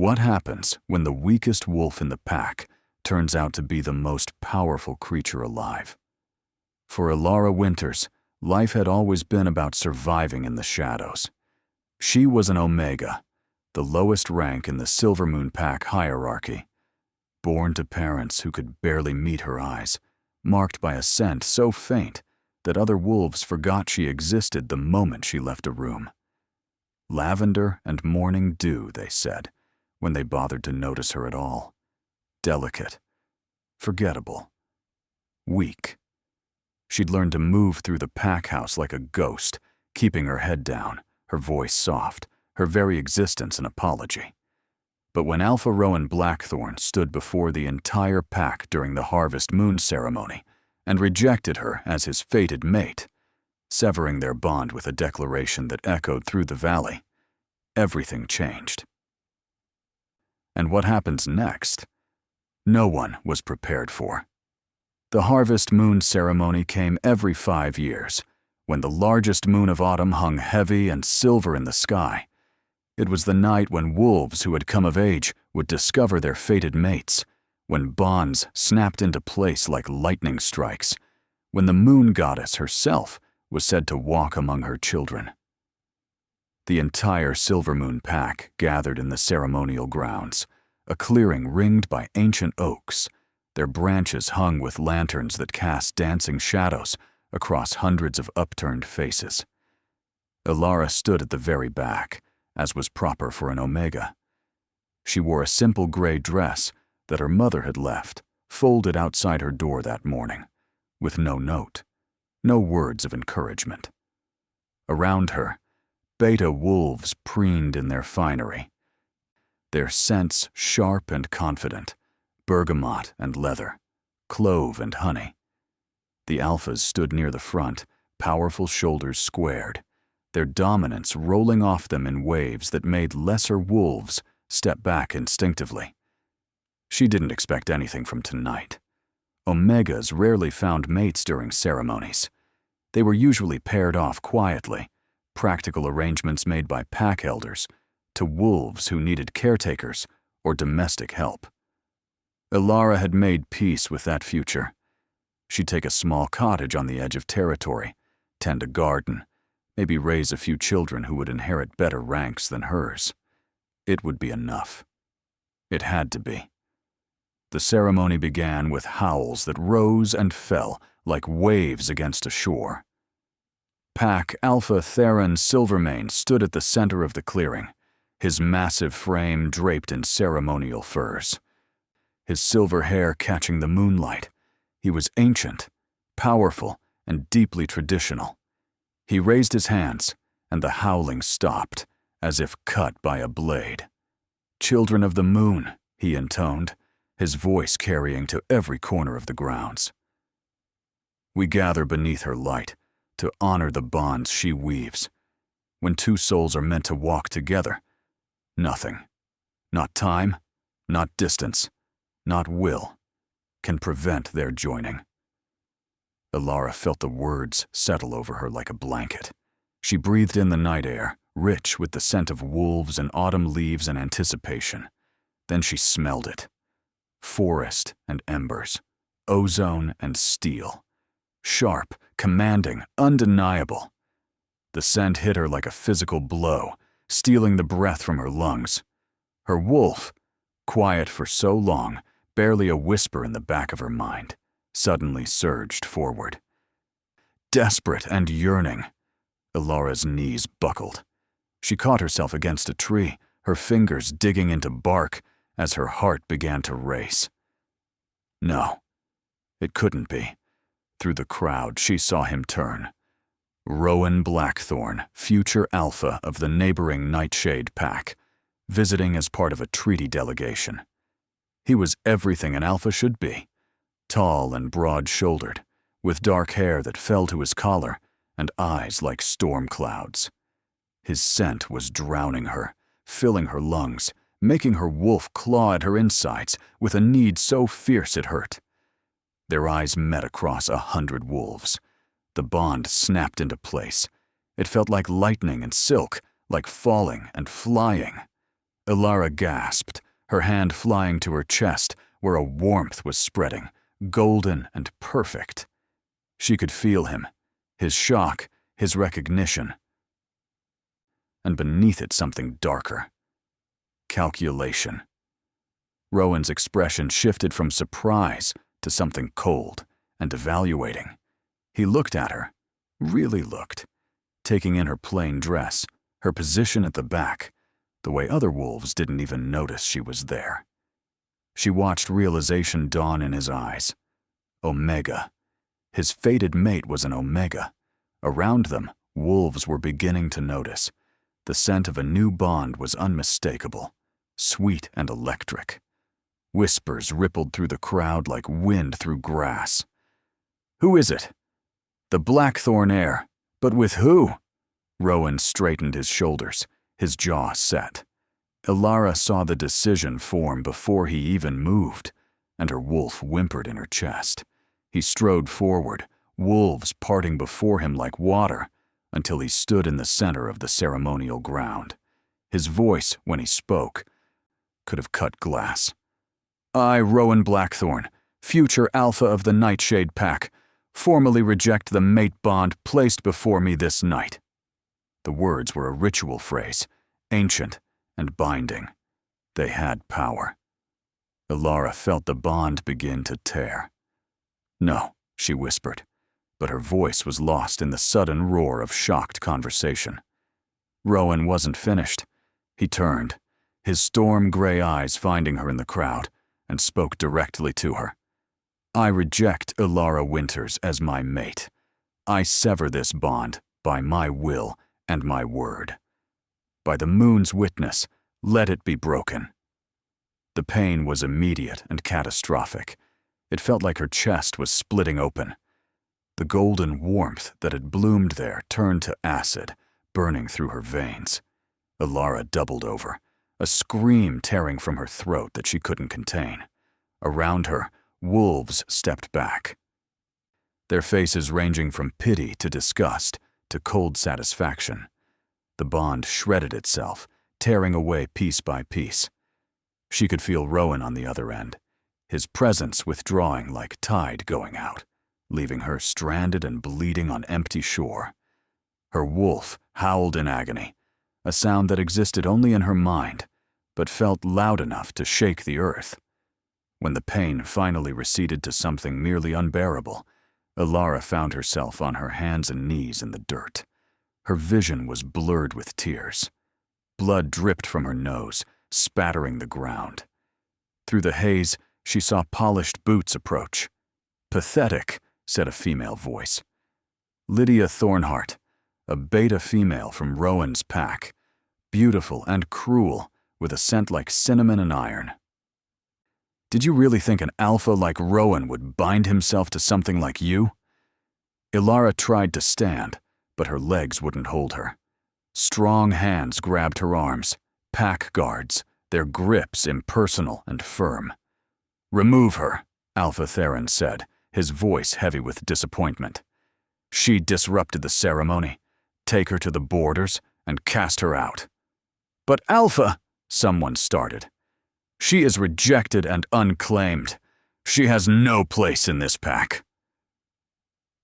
What happens when the weakest wolf in the pack turns out to be the most powerful creature alive? For Elara Winters, life had always been about surviving in the shadows. She was an Omega, the lowest rank in the Silver Moon Pack hierarchy, born to parents who could barely meet her eyes, marked by a scent so faint that other wolves forgot she existed the moment she left a room. Lavender and morning dew, they said, when they bothered to notice her at all. Delicate, forgettable, weak. She'd learned to move through the pack house like a ghost, keeping her head down, her voice soft, her very existence an apology. But when Alpha Rowan Blackthorn stood before the entire pack during the Harvest Moon ceremony and rejected her as his fated mate, severing their bond with a declaration that echoed through the valley, everything changed. And what happens next? No one was prepared for. The Harvest Moon ceremony came every 5 years, when the largest moon of autumn hung heavy and silver in the sky. It was the night when wolves who had come of age would discover their fated mates, when bonds snapped into place like lightning strikes, when the moon goddess herself was said to walk among her children. The entire Silver Moon Pack gathered in the ceremonial grounds, a clearing ringed by ancient oaks, their branches hung with lanterns that cast dancing shadows across hundreds of upturned faces. Elara stood at the very back, as was proper for an Omega. She wore a simple gray dress that her mother had left, folded outside her door that morning, with no note, no words of encouragement. Around her, beta wolves preened in their finery, their scents sharp and confident, bergamot and leather, clove and honey. The alphas stood near the front, powerful shoulders squared, their dominance rolling off them in waves that made lesser wolves step back instinctively. She didn't expect anything from tonight. Omegas rarely found mates during ceremonies. They were usually paired off quietly, practical arrangements made by pack elders, to wolves who needed caretakers or domestic help. Elara had made peace with that future. She'd take a small cottage on the edge of territory, tend a garden, maybe raise a few children who would inherit better ranks than hers. It would be enough. It had to be. The ceremony began with howls that rose and fell like waves against a shore. Pack Alpha Theron Silvermane stood at the center of the clearing, his massive frame draped in ceremonial furs. His silver hair catching the moonlight, he was ancient, powerful, and deeply traditional. He raised his hands, and the howling stopped, as if cut by a blade. "Children of the moon," he intoned, his voice carrying to every corner of the grounds. "We gather beneath her light to honor the bonds she weaves. When two souls are meant to walk together, nothing, not time, not distance, not will, can prevent their joining." Elara felt the words settle over her like a blanket. She breathed in the night air, rich with the scent of wolves and autumn leaves and anticipation. Then she smelled it. Forest and embers, ozone and steel. Sharp, commanding, undeniable. The scent hit her like a physical blow, stealing the breath from her lungs. Her wolf, quiet for so long, barely a whisper in the back of her mind, suddenly surged forward. Desperate and yearning, Elara's knees buckled. She caught herself against a tree, her fingers digging into bark as her heart began to race. No, it couldn't be. Through the crowd, she saw him turn. Rowan Blackthorn, future alpha of the neighboring Nightshade Pack, visiting as part of a treaty delegation. He was everything an alpha should be, tall and broad-shouldered, with dark hair that fell to his collar and eyes like storm clouds. His scent was drowning her, filling her lungs, making her wolf claw at her insides with a need so fierce it hurt. Their eyes met across 100 wolves. The bond snapped into place. It felt like lightning and silk, like falling and flying. Elara gasped, her hand flying to her chest where a warmth was spreading, golden and perfect. She could feel him, his shock, his recognition. And beneath it something darker. Calculation. Rowan's expression shifted from surprise to something cold and evaluating. He looked at her, really looked, taking in her plain dress, her position at the back, the way other wolves didn't even notice she was there. She watched realization dawn in his eyes. Omega. His fated mate was an Omega. Around them, wolves were beginning to notice. The scent of a new bond was unmistakable, sweet and electric. Whispers rippled through the crowd like wind through grass. "Who is it?" "The Blackthorn heir. But with who?" Rowan straightened his shoulders, his jaw set. Ilara saw the decision form before he even moved, and her wolf whimpered in her chest. He strode forward, wolves parting before him like water, until he stood in the center of the ceremonial ground. His voice, when he spoke, could have cut glass. "I, Rowan Blackthorn, future alpha of the Nightshade Pack, formally reject the mate bond placed before me this night." The words were a ritual phrase, ancient and binding. They had power. Ilara felt the bond begin to tear. "No," she whispered, but her voice was lost in the sudden roar of shocked conversation. Rowan wasn't finished. He turned, his storm-gray eyes finding her in the crowd, and spoke directly to her. "I reject Ilara Winters as my mate. I sever this bond by my will and my word. By the moon's witness, let it be broken." The pain was immediate and catastrophic. It felt like her chest was splitting open. The golden warmth that had bloomed there turned to acid, burning through her veins. Ilara doubled over, a scream tearing from her throat that she couldn't contain. Around her, wolves stepped back, their faces ranging from pity to disgust to cold satisfaction. The bond shredded itself, tearing away piece by piece. She could feel Rowan on the other end, his presence withdrawing like tide going out, leaving her stranded and bleeding on empty shore. Her wolf howled in agony, a sound that existed only in her mind, but felt loud enough to shake the earth. When the pain finally receded to something merely unbearable, Ilara found herself on her hands and knees in the dirt. Her vision was blurred with tears. Blood dripped from her nose, spattering the ground. Through the haze, she saw polished boots approach. "Pathetic," said a female voice. Lydia Thornhart, a beta female from Rowan's pack, beautiful and cruel, with a scent like cinnamon and iron. "Did you really think an alpha like Rowan would bind himself to something like you?" Ilara tried to stand, but her legs wouldn't hold her. Strong hands grabbed her arms, pack guards, their grips impersonal and firm. "Remove her," Alpha Theron said, his voice heavy with disappointment. "She disrupted the ceremony. Take her to the borders and cast her out." "But Alpha," someone started. "She is rejected and unclaimed. She has no place in this pack."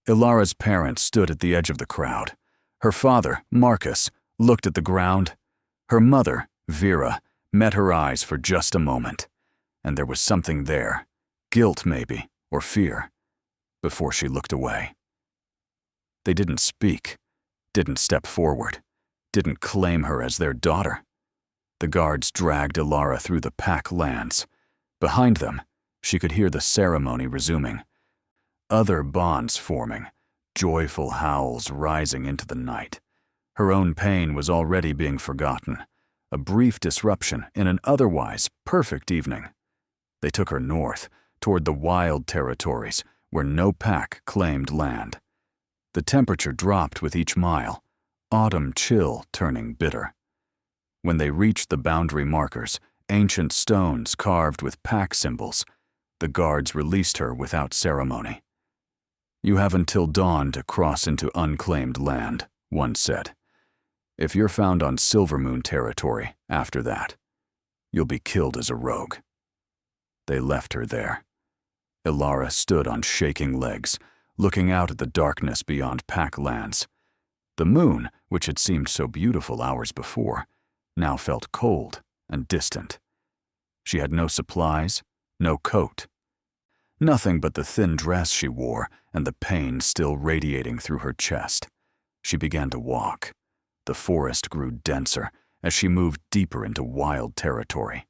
Ilara's parents stood at the edge of the crowd. Her father, Marcus, looked at the ground. Her mother, Vera, met her eyes for just a moment, and there was something there, guilt maybe, or fear, before she looked away. They didn't speak, didn't step forward, didn't claim her as their daughter. The guards dragged Ilara through the pack lands. Behind them, she could hear the ceremony resuming. Other bonds forming, joyful howls rising into the night. Her own pain was already being forgotten, a brief disruption in an otherwise perfect evening. They took her north, toward the wild territories where no pack claimed land. The temperature dropped with each mile, autumn chill turning bitter. When they reached the boundary markers, ancient stones carved with pack symbols, the guards released her without ceremony. "You have until dawn to cross into unclaimed land," one said. "If you're found on Silvermoon territory after that, You'll be killed as a rogue." They left her there. Ilara stood on shaking legs, looking out at the darkness beyond pack lands. The moon, which had seemed so beautiful hours before, now felt cold and distant. She had no supplies, no coat. Nothing but the thin dress she wore and the pain still radiating through her chest. She began to walk. The forest grew denser as she moved deeper into wild territory.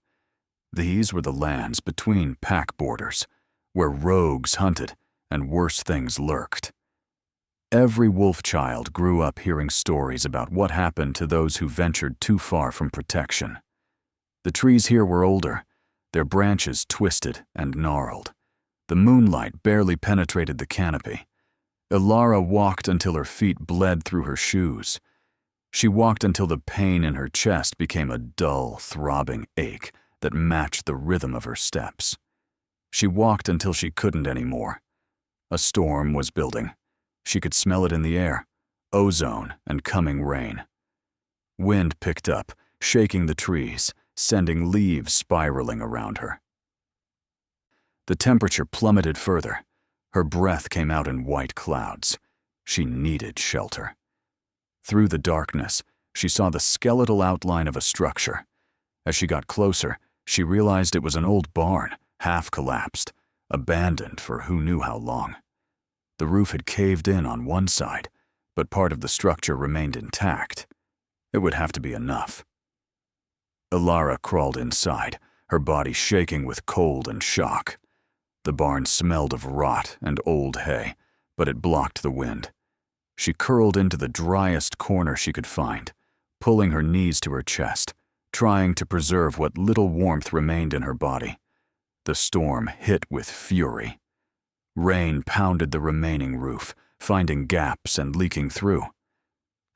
These were the lands between pack borders, where rogues hunted and worse things lurked. Every wolf child grew up hearing stories about what happened to those who ventured too far from protection. The trees here were older, their branches twisted and gnarled. The moonlight barely penetrated the canopy. Ilara walked until her feet bled through her shoes. She walked until the pain in her chest became a dull, throbbing ache that matched the rhythm of her steps. She walked until she couldn't anymore. A storm was building. She could smell it in the air, ozone and coming rain. Wind picked up, shaking the trees, sending leaves spiraling around her. The temperature plummeted further. Her breath came out in white clouds. She needed shelter. Through the darkness, she saw the skeletal outline of a structure. As she got closer, she realized it was an old barn, half collapsed, abandoned for who knew how long. The roof had caved in on one side, but part of the structure remained intact. It would have to be enough. Ilara crawled inside, her body shaking with cold and shock. The barn smelled of rot and old hay, but it blocked the wind. She curled into the driest corner she could find, pulling her knees to her chest, trying to preserve what little warmth remained in her body. The storm hit with fury. Rain pounded the remaining roof, finding gaps and leaking through.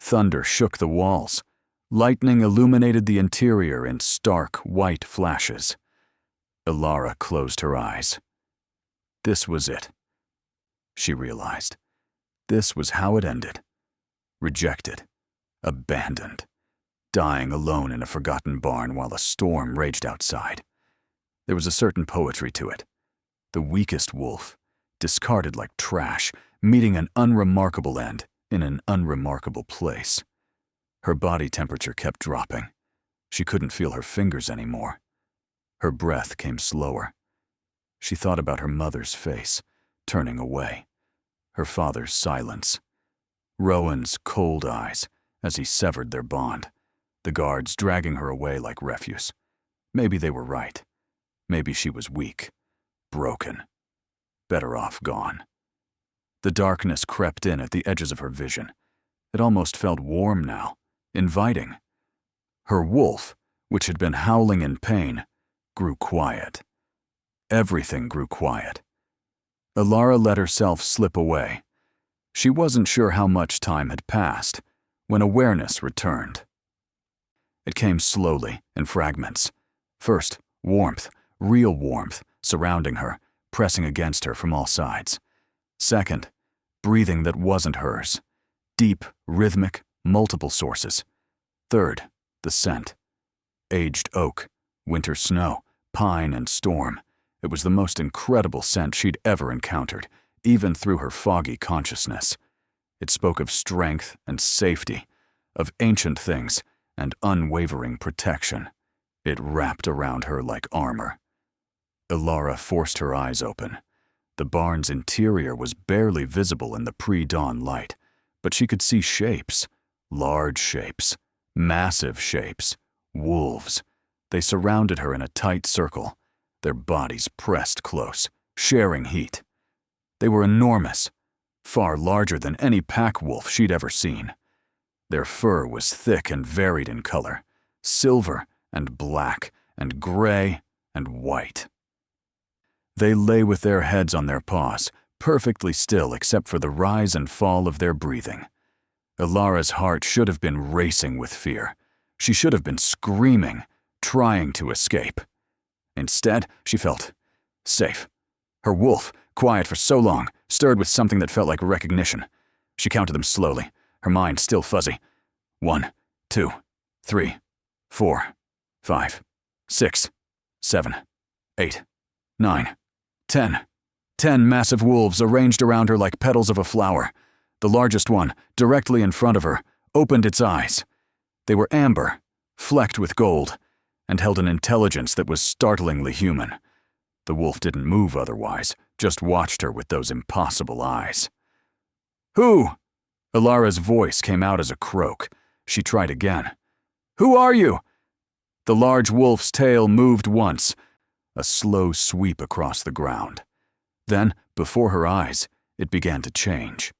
Thunder shook the walls. Lightning illuminated the interior in stark, white flashes. Ilara closed her eyes. This was it. She realized. This was how it ended. Rejected. Abandoned. Dying alone in a forgotten barn while a storm raged outside. There was a certain poetry to it. The weakest wolf, discarded like trash, meeting an unremarkable end in an unremarkable place. Her body temperature kept dropping. She couldn't feel her fingers anymore. Her breath came slower. She thought about her mother's face, turning away. Her father's silence. Rowan's cold eyes as he severed their bond. The guards dragging her away like refuse. Maybe they were right. Maybe she was weak, broken. Better off gone. The darkness crept in at the edges of her vision. It almost felt warm now, inviting. Her wolf, which had been howling in pain, grew quiet. Everything grew quiet. Ilara let herself slip away. She wasn't sure how much time had passed when awareness returned. It came slowly, in fragments. First, warmth, real warmth, surrounding her, pressing against her from all sides. Second, breathing that wasn't hers. Deep, rhythmic, multiple sources. Third, the scent. Aged oak, winter snow, pine and storm. It was the most incredible scent she'd ever encountered, even through her foggy consciousness. It spoke of strength and safety, of ancient things and unwavering protection. It wrapped around her like armor. Ilara forced her eyes open. The barn's interior was barely visible in the pre-dawn light, but she could see shapes, large shapes, massive shapes, wolves. They surrounded her in a tight circle, their bodies pressed close, sharing heat. They were enormous, far larger than any pack wolf she'd ever seen. Their fur was thick and varied in color, silver and black and gray and white. They lay with their heads on their paws, perfectly still except for the rise and fall of their breathing. Ilara's heart should have been racing with fear. She should have been screaming, trying to escape. Instead, she felt safe. Her wolf, quiet for so long, stirred with something that felt like recognition. She counted them slowly, her mind still fuzzy. 1, 2, 3, 4, 5, 6, 7, 8, 9, 10. 10 massive wolves arranged around her like petals of a flower. The largest one, directly in front of her, opened its eyes. They were amber, flecked with gold, and held an intelligence that was startlingly human. The wolf didn't move otherwise, just watched her with those impossible eyes. "Who?" Ilara's voice came out as a croak. She tried again. "Who are you?" The large wolf's tail moved once, a slow sweep across the ground. Then, before her eyes, it began to change.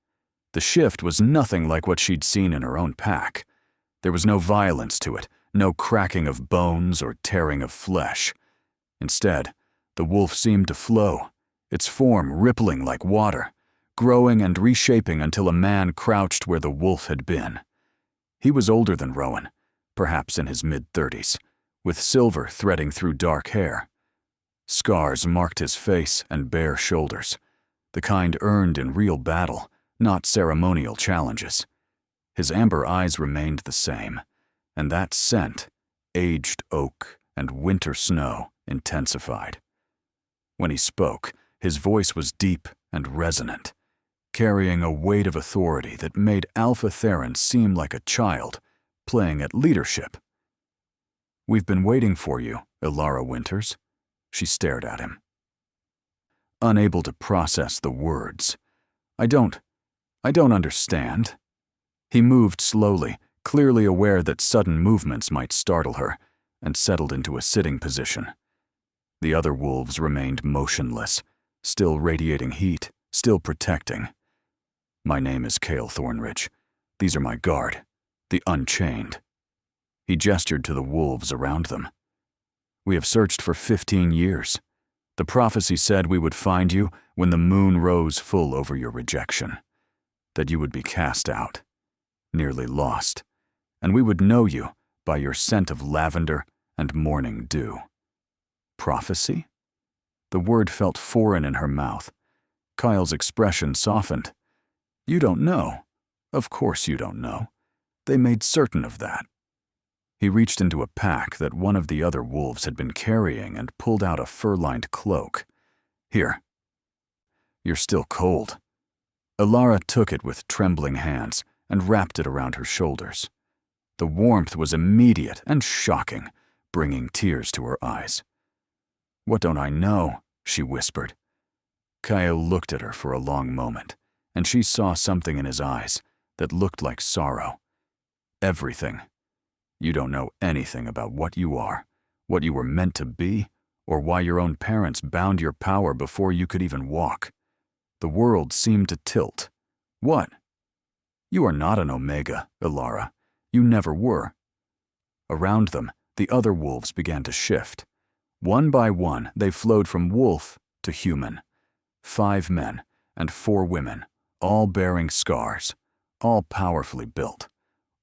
The shift was nothing like what she'd seen in her own pack. There was no violence to it, no cracking of bones or tearing of flesh. Instead, the wolf seemed to flow, its form rippling like water, growing and reshaping until a man crouched where the wolf had been. He was older than Rowan, perhaps in his mid-30s, with silver threading through dark hair. Scars marked his face and bare shoulders, the kind earned in real battle, not ceremonial challenges. His amber eyes remained the same, and that scent, aged oak and winter snow, intensified. When he spoke, his voice was deep and resonant, carrying a weight of authority that made Alpha Theron seem like a child, playing at leadership. "We've been waiting for you, Ilara Winters." She stared at him, unable to process the words. I don't understand." He moved slowly, clearly aware that sudden movements might startle her, and settled into a sitting position. The other wolves remained motionless, still radiating heat, still protecting. "My name is Cale Thornridge. These are my guard, the Unchained." He gestured to the wolves around them. "We have searched for 15 years. The prophecy said we would find you when the moon rose full over your rejection, that you would be cast out, nearly lost, and we would know you by your scent of lavender and morning dew." Prophecy? The word felt foreign in her mouth. Kyle's expression softened. "You don't know. Of course you don't know. They made certain of that." He reached into a pack that one of the other wolves had been carrying and pulled out a fur-lined cloak. "Here. You're still cold." Ilara took it with trembling hands and wrapped it around her shoulders. The warmth was immediate and shocking, bringing tears to her eyes. "What don't I know?" she whispered. Kyle looked at her for a long moment, and she saw something in his eyes that looked like sorrow. "Everything. You don't know anything about what you are, what you were meant to be, or why your own parents bound your power before you could even walk. The world seemed to tilt. What? You are not an Omega, Ilara. You never were." Around them, the other wolves began to shift. One by one, they flowed from wolf to human. 5 men and 4 women, all bearing scars, all powerfully built,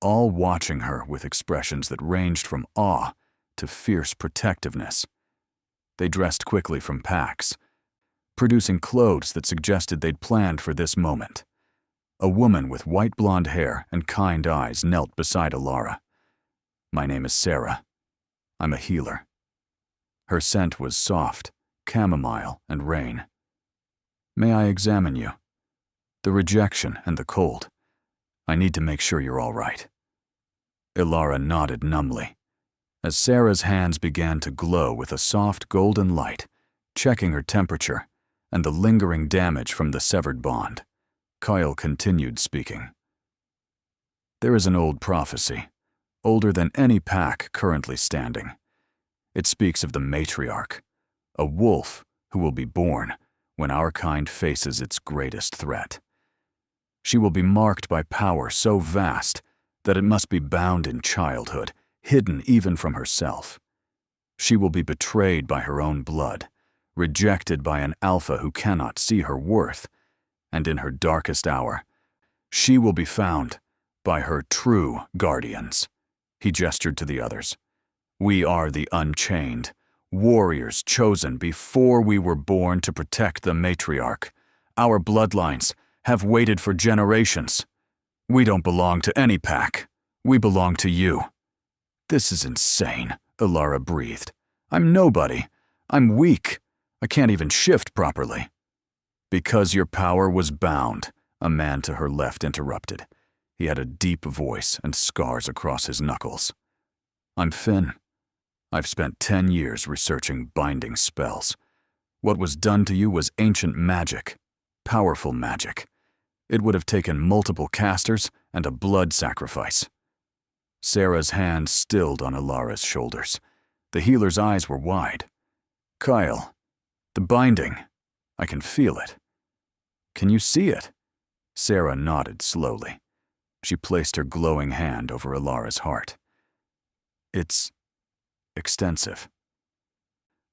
all watching her with expressions that ranged from awe to fierce protectiveness. They dressed quickly from packs, producing clothes that suggested they'd planned for this moment. A woman with white blonde hair and kind eyes knelt beside Ilara. "My name is Sarah. I'm a healer." Her scent was soft, chamomile and rain. "May I examine you?" "The rejection and the cold. I need to make sure you're all right." Ilara nodded numbly, as Sarah's hands began to glow with a soft golden light, checking her temperature and the lingering damage from the severed bond. Kyle continued speaking. "There is an old prophecy, older than any pack currently standing. It speaks of the matriarch, a wolf who will be born when our kind faces its greatest threat. She will be marked by power so vast that it must be bound in childhood, hidden even from herself. She will be betrayed by her own blood, rejected by an alpha who cannot see her worth, and in her darkest hour, she will be found by her true guardians." He gestured to the others. "We are the Unchained, warriors chosen before we were born to protect the matriarch. Our bloodlines have waited for generations. We don't belong to any pack. We belong to you." "This is insane," Ilara breathed. I'm nobody. I'm weak. I can't even shift properly." "Because your power was bound," a man to her left interrupted. He had a deep voice and scars across his knuckles. "I'm Finn. I've spent 10 years researching binding spells. What was done to you was ancient magic, powerful magic. It would have taken multiple casters and a blood sacrifice." Sarah's hand stilled on Alara's shoulders. The healer's eyes were wide. "Kyle, the binding. I can feel it." "Can you see it?" Sarah nodded slowly. She placed her glowing hand over Alara's heart. "It's extensive.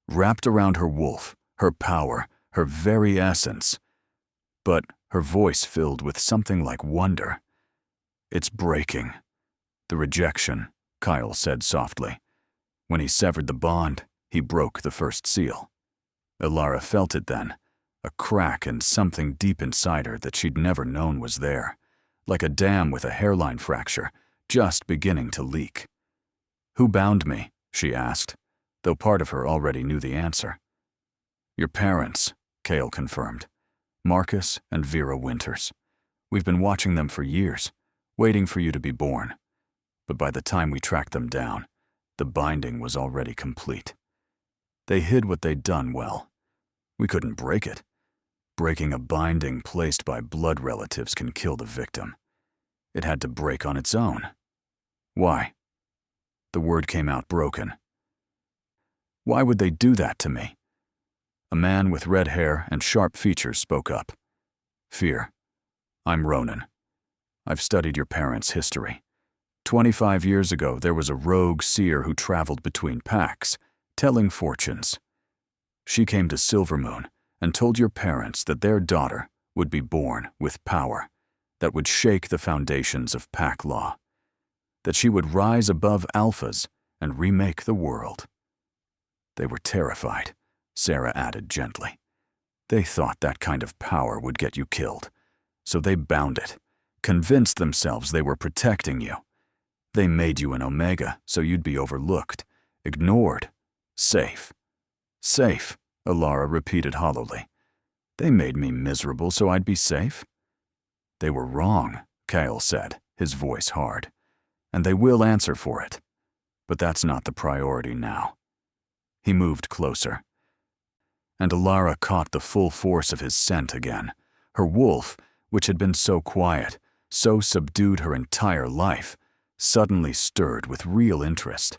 Wrapped around her wolf, her power, her very essence." But her voice filled with something like wonder. "It's breaking." "The rejection," Kyle said softly. "When he severed the bond, he broke the first seal." Alara felt it then, a crack in something deep inside her that she'd never known was there, like a dam with a hairline fracture, just beginning to leak. "Who bound me?" she asked, though part of her already knew the answer. "Your parents," Kale confirmed. "Marcus and Vera Winters. We've been watching them for years, waiting for you to be born. But by the time we tracked them down, the binding was already complete. They hid what they'd done well. We couldn't break it. Breaking a binding placed by blood relatives can kill the victim. It had to break on its own." "Why?" The word came out broken. "Why would they do that to me?" A man with red hair and sharp features spoke up. "Fear. I'm Ronan. I've studied your parents' history. 25 years ago, there was a rogue seer who traveled between packs, telling fortunes. She came to Silvermoon and told your parents that their daughter would be born with power that would shake the foundations of pack law, that she would rise above alphas and remake the world. They were terrified," Sarah added gently. "They thought that kind of power would get you killed, so they bound it, convinced themselves they were protecting you. They made you an Omega so you'd be overlooked, ignored, safe." "Safe," Alara repeated hollowly. "They made me miserable so I'd be safe?" "They were wrong," Kyle said, his voice hard. "And they will answer for it. But that's not the priority now." He moved closer. And Alara caught the full force of his scent again. Her wolf, which had been so quiet, so subdued her entire life, suddenly stirred with real interest.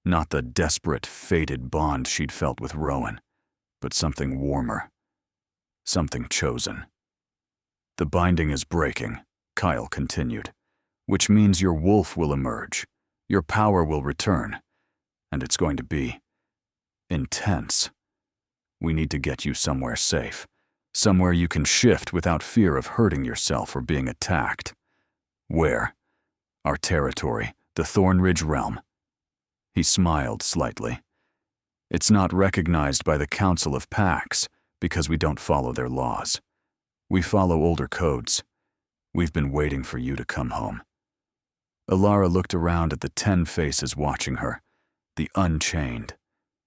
Not the desperate, fated bond she'd felt with Rowan, but something warmer. Something chosen. "The binding is breaking," Kyle continued, "which means your wolf will emerge. Your power will return. And it's going to be intense. We need to get you somewhere safe, somewhere you can shift without fear of hurting yourself or being attacked." "Where?" "Our territory, the Thornridge Realm." He smiled slightly. "It's not recognized by the Council of Packs because we don't follow their laws. We follow older codes. We've been waiting for you to come home." Alara looked around at the 10 faces watching her, the unchained.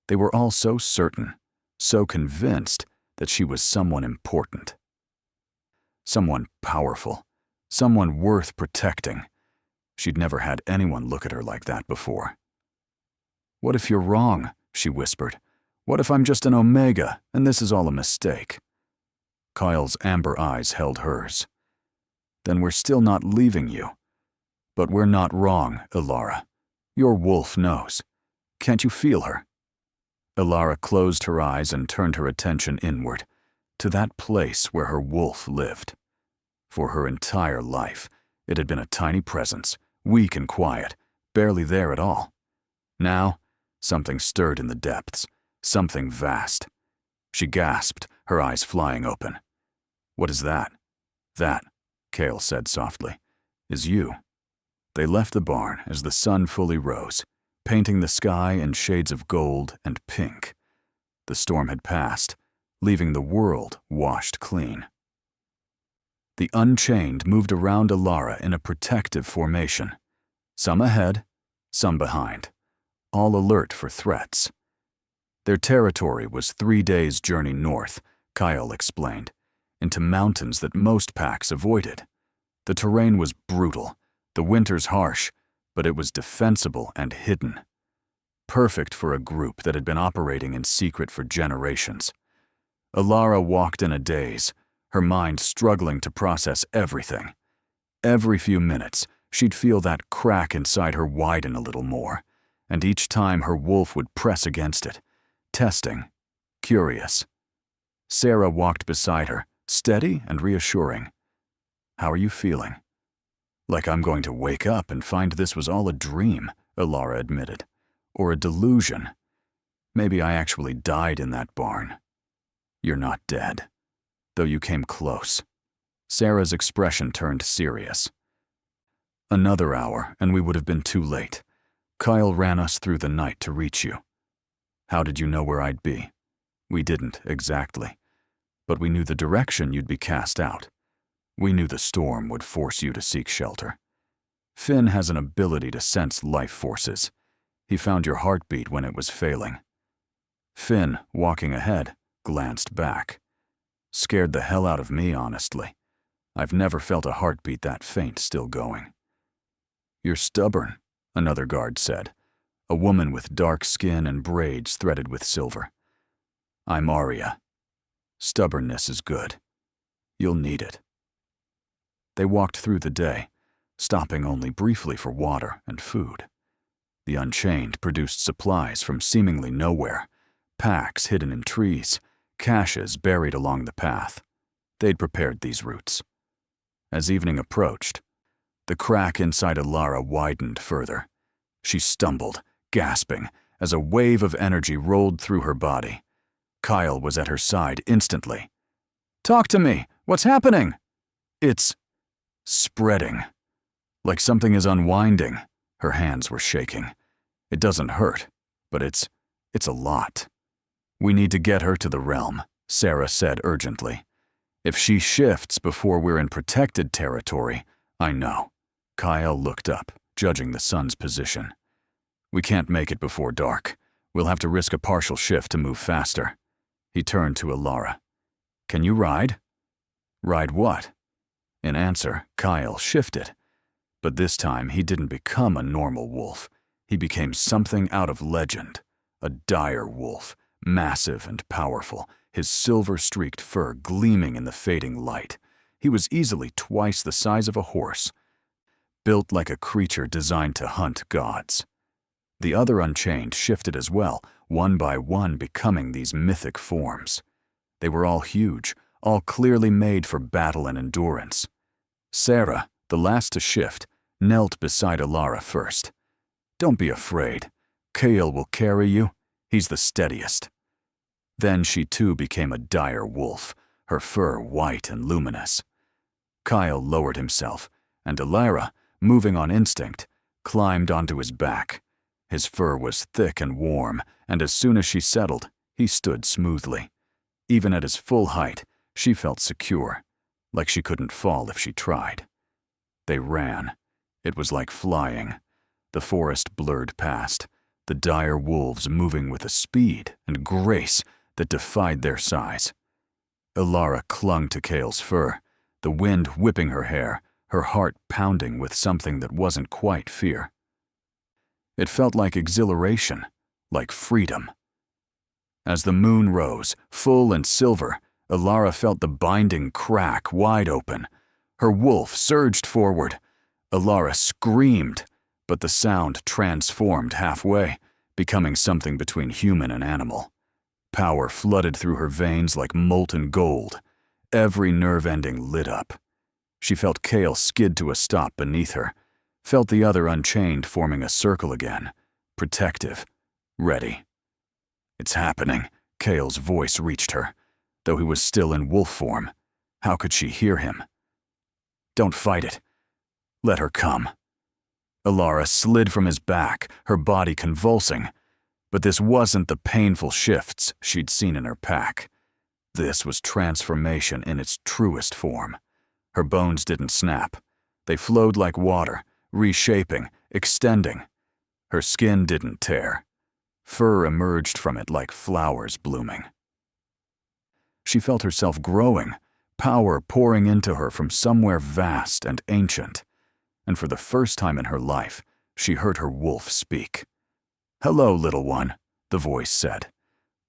They were all so certain, so convinced that she was someone important. Someone powerful, someone worth protecting. She'd never had anyone look at her like that before. "What if you're wrong?" she whispered. "What if I'm just an Omega and this is all a mistake?" Kyle's amber eyes held hers. "Then we're still not leaving you. But we're not wrong, Alara. Your wolf knows. Can't you feel her?" Alara closed her eyes and turned her attention inward, to that place where her wolf lived. For her entire life, it had been a tiny presence, weak and quiet, barely there at all. Now, something stirred in the depths, something vast. She gasped, her eyes flying open. "What is that?" "That," Kale said softly, "is you." They left the barn as the sun fully rose, painting the sky in shades of gold and pink. The storm had passed, leaving the world washed clean. The Unchained moved around Alara in a protective formation, some ahead, some behind, all alert for threats. Their territory was 3 days' journey north, Kyle explained, into mountains that most packs avoided. The terrain was brutal, the winters harsh, but it was defensible and hidden. Perfect for a group that had been operating in secret for generations. Alara walked in a daze, her mind struggling to process everything. Every few minutes, she'd feel that crack inside her widen a little more, and each time her wolf would press against it, testing, curious. Sarah walked beside her, steady and reassuring. "How are you feeling?" "Like I'm going to wake up and find this was all a dream," Alara admitted. "Or a delusion. Maybe I actually died in that barn." "You're not dead, though you came close." Sarah's expression turned serious. "Another hour, and we would have been too late. Kyle ran us through the night to reach you." "How did you know where I'd be?" "We didn't, exactly. But we knew the direction you'd be cast out. We knew the storm would force you to seek shelter. Finn has an ability to sense life forces. He found your heartbeat when it was failing." Finn, walking ahead, glanced back. "Scared the hell out of me, honestly. I've never felt a heartbeat that faint still going." "You're stubborn," another guard said, a woman with dark skin and braids threaded with silver. "I'm Arya. Stubbornness is good. You'll need it." They walked through the day, stopping only briefly for water and food. The Unchained produced supplies from seemingly nowhere, packs hidden in trees, caches buried along the path. They'd prepared these routes. As evening approached, the crack inside Alara widened further. She stumbled, gasping, as a wave of energy rolled through her body. Kyle was at her side instantly. "Talk to me! What's happening?" "It's spreading. Like something is unwinding." Her hands were shaking. "It doesn't hurt, but it's a lot." "We need to get her to the realm," Sarah said urgently. "If she shifts before we're in protected territory, I know." Kyle looked up, judging the sun's position. "We can't make it before dark. We'll have to risk a partial shift to move faster." He turned to Alara. "Can you ride?" "Ride what?" In answer, Kyle shifted. But this time, he didn't become a normal wolf. He became something out of legend. A dire wolf, massive and powerful, his silver-streaked fur gleaming in the fading light. He was easily twice the size of a horse, built like a creature designed to hunt gods. The other Unchained shifted as well, one by one becoming these mythic forms. They were all huge, all clearly made for battle and endurance. Sarah, the last to shift, knelt beside Alara first. "Don't be afraid. Kale will carry you. He's the steadiest." Then she too became a dire wolf, her fur white and luminous. Kyle lowered himself, and Alara, moving on instinct, climbed onto his back. His fur was thick and warm, and as soon as she settled, he stood smoothly. Even at his full height, she felt secure, like she couldn't fall if she tried. They ran. It was like flying. The forest blurred past, the dire wolves moving with a speed and grace that defied their size. Alara clung to Kale's fur, the wind whipping her hair, her heart pounding with something that wasn't quite fear. It felt like exhilaration, like freedom. As the moon rose, full and silver, Alara felt the binding crack wide open. Her wolf surged forward. Alara screamed, but the sound transformed halfway, becoming something between human and animal. Power flooded through her veins like molten gold. Every nerve ending lit up. She felt Kale skid to a stop beneath her, felt the other Unchained forming a circle again, protective, ready. "It's happening," Kale's voice reached her, though he was still in wolf form. How could she hear him? "Don't fight it. Let her come." Alara slid from his back, her body convulsing. But this wasn't the painful shifts she'd seen in her pack. This was transformation in its truest form. Her bones didn't snap. They flowed like water, reshaping, extending. Her skin didn't tear. Fur emerged from it like flowers blooming. She felt herself growing, power pouring into her from somewhere vast and ancient, and for the first time in her life, she heard her wolf speak. "Hello, little one," the voice said,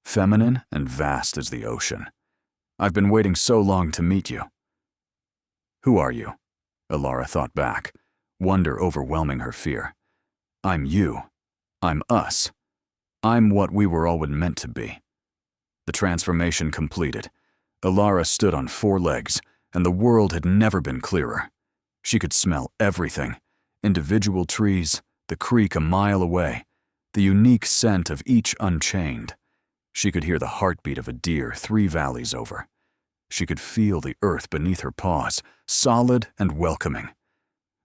feminine and vast as the ocean. "I've been waiting so long to meet you." "Who are you?" Elara thought back, wonder overwhelming her fear. "I'm you. I'm us. I'm what we were always meant to be." The transformation completed. Elara stood on 4 legs, and the world had never been clearer. She could smell everything: individual trees, the creek a mile away, the unique scent of each unchained. She could hear the heartbeat of a deer 3 valleys over. She could feel the earth beneath her paws, solid and welcoming.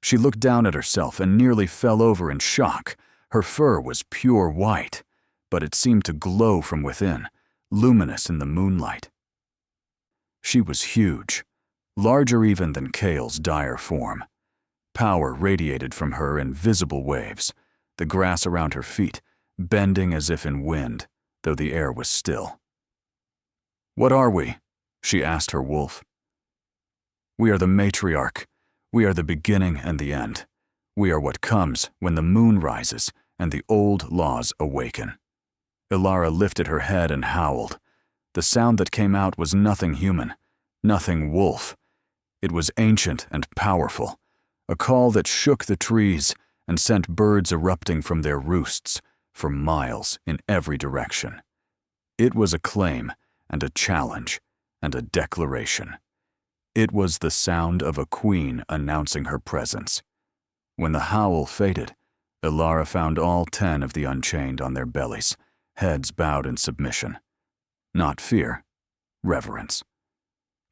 She looked down at herself and nearly fell over in shock. Her fur was pure white, but it seemed to glow from within, luminous in the moonlight. She was huge, larger even than Kale's dire form. Power radiated from her in visible waves, the grass around her feet bending as if in wind, though the air was still. "What are we?" she asked her wolf. "We are the matriarch. We are the beginning and the end. We are what comes when the moon rises and the old laws awaken." Elara lifted her head and howled. The sound that came out was nothing human, nothing wolf. It was ancient and powerful, a call that shook the trees and sent birds erupting from their roosts for miles in every direction. It was a claim and a challenge and a declaration. It was the sound of a queen announcing her presence. When the howl faded, Elara found all 10 of the Unchained on their bellies, heads bowed in submission. Not fear, reverence.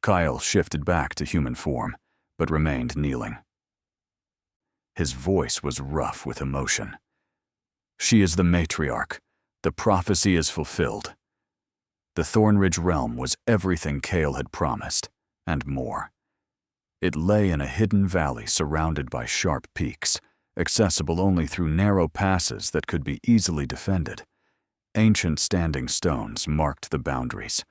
Kyle shifted back to human form, but remained kneeling. His voice was rough with emotion. "She is the matriarch. The prophecy is fulfilled." The Thornridge realm was everything Kale had promised, and more. It lay in a hidden valley surrounded by sharp peaks, accessible only through narrow passes that could be easily defended. Ancient standing stones marked the boundaries,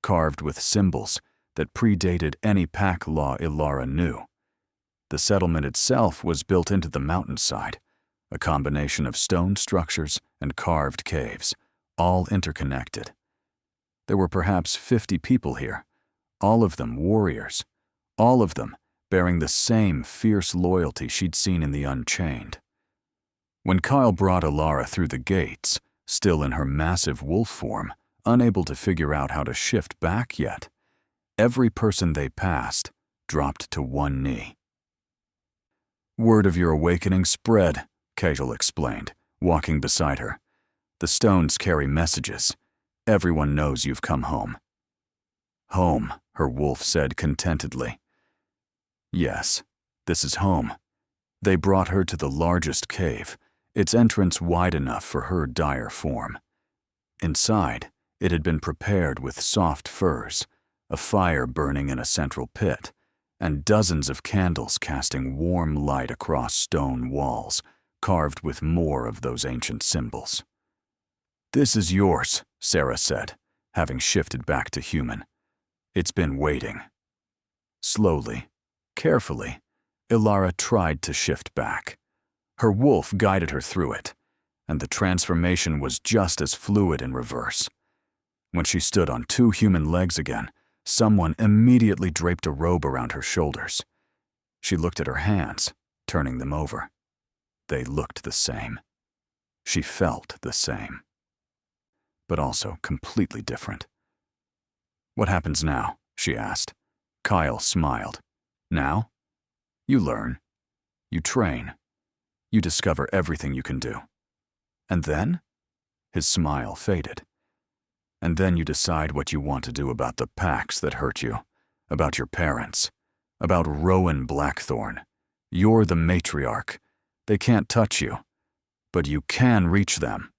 carved with symbols that predated any pack law Elara knew. The settlement itself was built into the mountainside, a combination of stone structures and carved caves, all interconnected. There were perhaps 50 people here, all of them warriors, all of them bearing the same fierce loyalty she'd seen in the Unchained. When Kyle brought Elara through the gates, still in her massive wolf form, unable to figure out how to shift back yet, every person they passed dropped to one knee. "Word of your awakening spread," Kale explained, walking beside her. "The stones carry messages. Everyone knows you've come home." "Home," her wolf said contentedly. "Yes, this is home." They brought her to the largest cave, its entrance wide enough for her dire form. Inside, it had been prepared with soft furs, a fire burning in a central pit, and dozens of candles casting warm light across stone walls, carved with more of those ancient symbols. "This is yours," Sarah said, having shifted back to human. "It's been waiting." Slowly, carefully, Elara tried to shift back. Her wolf guided her through it, and the transformation was just as fluid in reverse. When she stood on 2 human legs again, someone immediately draped a robe around her shoulders. She looked at her hands, turning them over. They looked the same. She felt the same. But also completely different. "What happens now?" she asked. Kyle smiled. "Now? You learn. You train. You discover everything you can do. And then?" His smile faded. "And then you decide what you want to do about the packs that hurt you, about your parents, about Rowan Blackthorn. You're the matriarch. They can't touch you, but you can reach them."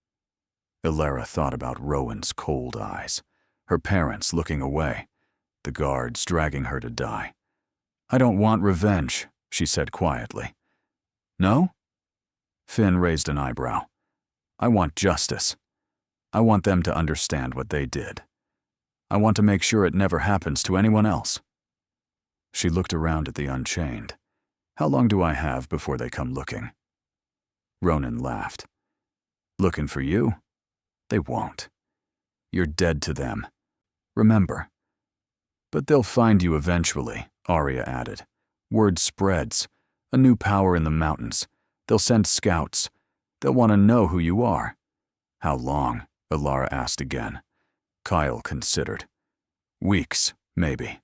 Elara thought about Rowan's cold eyes, her parents looking away, the guards dragging her to die. "I don't want revenge," she said quietly. "No?" Finn raised an eyebrow. "I want justice. I want them to understand what they did. I want to make sure it never happens to anyone else." She looked around at the Unchained. "How long do I have before they come looking?" Ronan laughed. "Looking for you? They won't. You're dead to them. Remember." "But they'll find you eventually," Arya added. "Word spreads. A new power in the mountains. They'll send scouts. They'll want to know who you are." "How long?" Alara asked again. Kyle considered. "Weeks, maybe.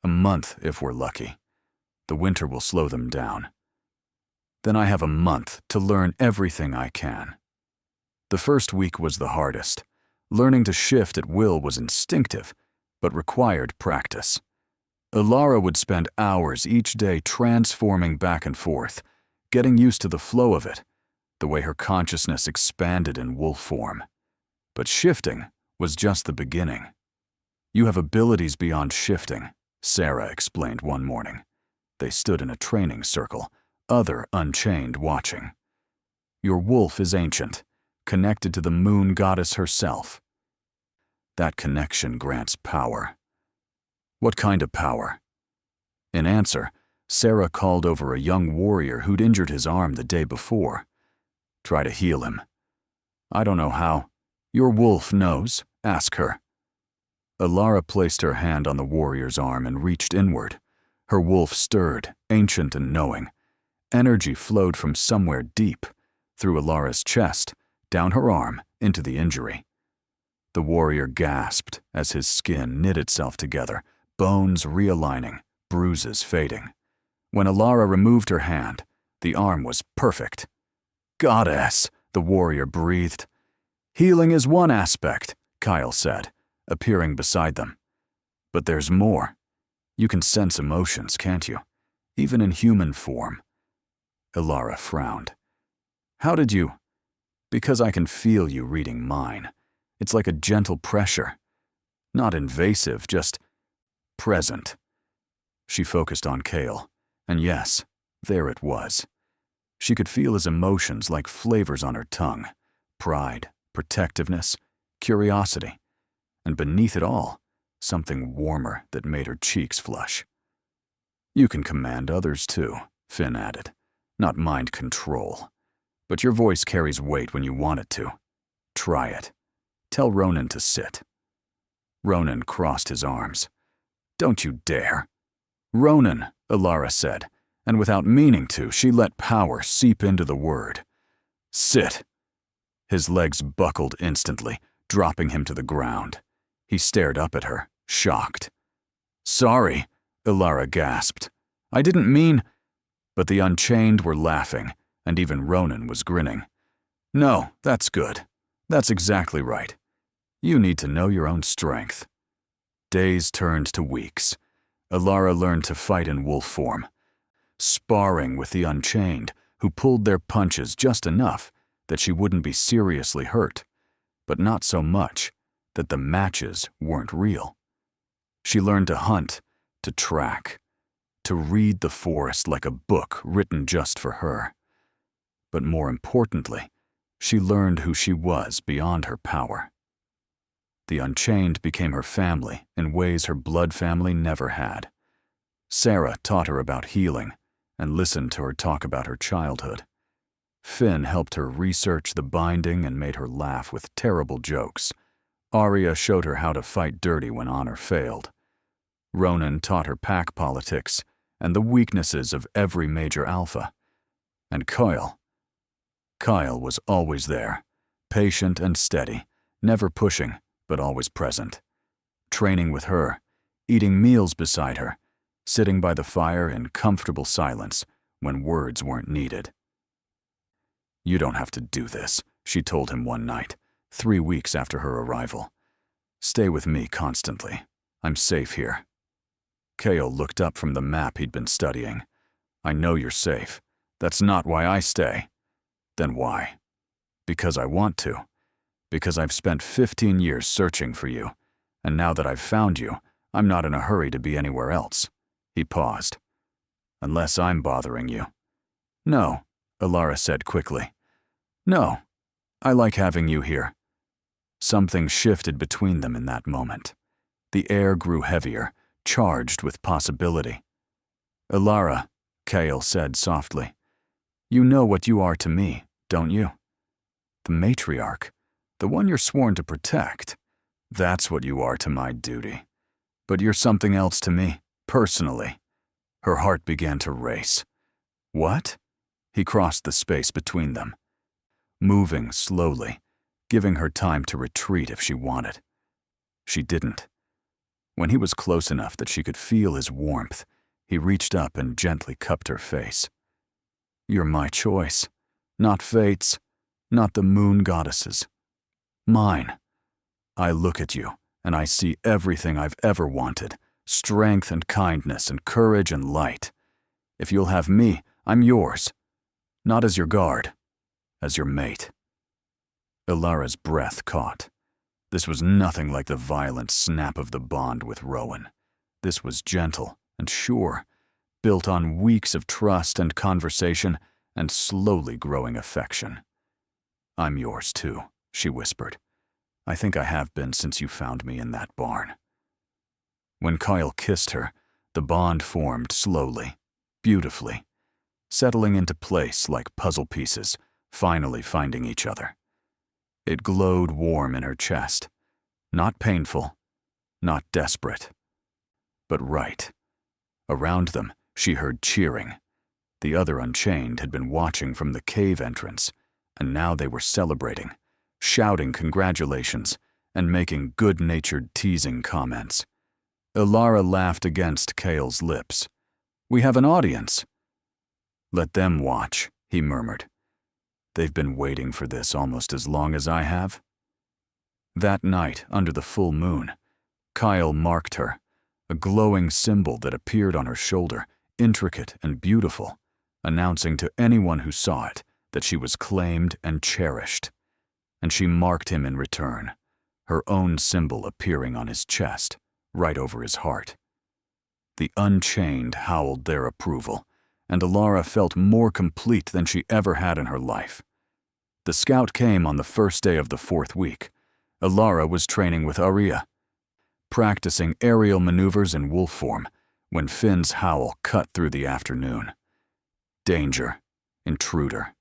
A month if we're lucky. The winter will slow them down. Then I have a month to learn everything I can." The first week was the hardest. Learning to shift at will was instinctive, but required practice. Alara would spend hours each day transforming back and forth, getting used to the flow of it, the way her consciousness expanded in wolf form. But shifting was just the beginning. "You have abilities beyond shifting," Sarah explained one morning. They stood in a training circle, other Unchained watching. "Your wolf is ancient, connected to the moon goddess herself. That connection grants power." "What kind of power?" In answer, Sarah called over a young warrior who'd injured his arm the day before. "Try to heal him." "I don't know how." "Your wolf knows. Ask her." Alara placed her hand on the warrior's arm and reached inward. Her wolf stirred, ancient and knowing. Energy flowed from somewhere deep, through Alara's chest, down her arm, into the injury. The warrior gasped as his skin knit itself together, bones realigning, bruises fading. When Alara removed her hand, the arm was perfect. "Goddess," the warrior breathed. "Healing is one aspect," Kyle said, appearing beside them. "But there's more. You can sense emotions, can't you? Even in human form." Alara frowned. "How did you?" "Because I can feel you reading mine. It's like a gentle pressure. Not invasive, just present." She focused on Kale, and yes, there it was. She could feel his emotions like flavors on her tongue. Pride, protectiveness, curiosity, and beneath it all, something warmer that made her cheeks flush. "You can command others too," Finn added. "Not mind control. But your voice carries weight when you want it to. Try it. Tell Ronan to sit." Ronan crossed his arms. "Don't you dare." "Ronan," Alara said, and without meaning to, she let power seep into the word. "Sit." His legs buckled instantly, dropping him to the ground. He stared up at her, shocked. "Sorry," Alara gasped. "I didn't mean—" But the Unchained were laughing, and even Ronan was grinning. "No, that's good. That's exactly right. You need to know your own strength." Days turned to weeks. Alara learned to fight in wolf form, sparring with the Unchained, who pulled their punches just enough that she wouldn't be seriously hurt, but not so much that the matches weren't real. She learned to hunt, to track, to read the forest like a book written just for her. But more importantly, she learned who she was beyond her power. The Unchained became her family in ways her blood family never had. Sarah taught her about healing and listened to her talk about her childhood. Finn helped her research the binding and made her laugh with terrible jokes. Arya showed her how to fight dirty when honor failed. Ronan taught her pack politics and the weaknesses of every major alpha. And Kyle was always there, patient and steady, never pushing, but always present. Training with her, eating meals beside her, sitting by the fire in comfortable silence when words weren't needed. "You don't have to do this," she told him one night, 3 weeks after her arrival. "Stay with me constantly. I'm safe here." Kale looked up from the map he'd been studying. "I know you're safe. That's not why I stay." "Then why?" "Because I want to. Because I've spent 15 years searching for you, and now that I've found you, I'm not in a hurry to be anywhere else." He paused. "Unless I'm bothering you." "No," Alara said quickly. "No, I like having you here." Something shifted between them in that moment. The air grew heavier, charged with possibility. "Alara," Kale said softly, "you know what you are to me, don't you? The matriarch, the one you're sworn to protect. That's what you are to my duty. But you're something else to me, personally." Her heart began to race. "What?" He crossed the space between them, moving slowly, giving her time to retreat if she wanted. She didn't. When he was close enough that she could feel his warmth, he reached up and gently cupped her face. "You're my choice, not fate's, not the moon goddess's. Mine. I look at you, and I see everything I've ever wanted, strength and kindness and courage and light. If you'll have me, I'm yours. Not as your guard, as your mate." Ilara's breath caught. This was nothing like the violent snap of the bond with Rowan. This was gentle and sure, built on weeks of trust and conversation and slowly growing affection. "I'm yours too," she whispered. "I think I have been since you found me in that barn." When Kyle kissed her, the bond formed slowly, beautifully, settling into place like puzzle pieces, finally finding each other. It glowed warm in her chest, not painful, not desperate, but right. Around them, she heard cheering. The other Unchained had been watching from the cave entrance, and now they were celebrating, shouting congratulations, and making good-natured teasing comments. Ilara laughed against Kale's lips. "We have an audience." "Let them watch," he murmured. "They've been waiting for this almost as long as I have." That night, under the full moon, Kyle marked her, a glowing symbol that appeared on her shoulder, intricate and beautiful, announcing to anyone who saw it that she was claimed and cherished. And she marked him in return, her own symbol appearing on his chest, right over his heart. The Unchained howled their approval, and Ilara felt more complete than she ever had in her life. The scout came on the first day of the 4th week. Ilara was training with Aria, practicing aerial maneuvers in wolf form, when Finn's howl cut through the afternoon. Danger, intruder,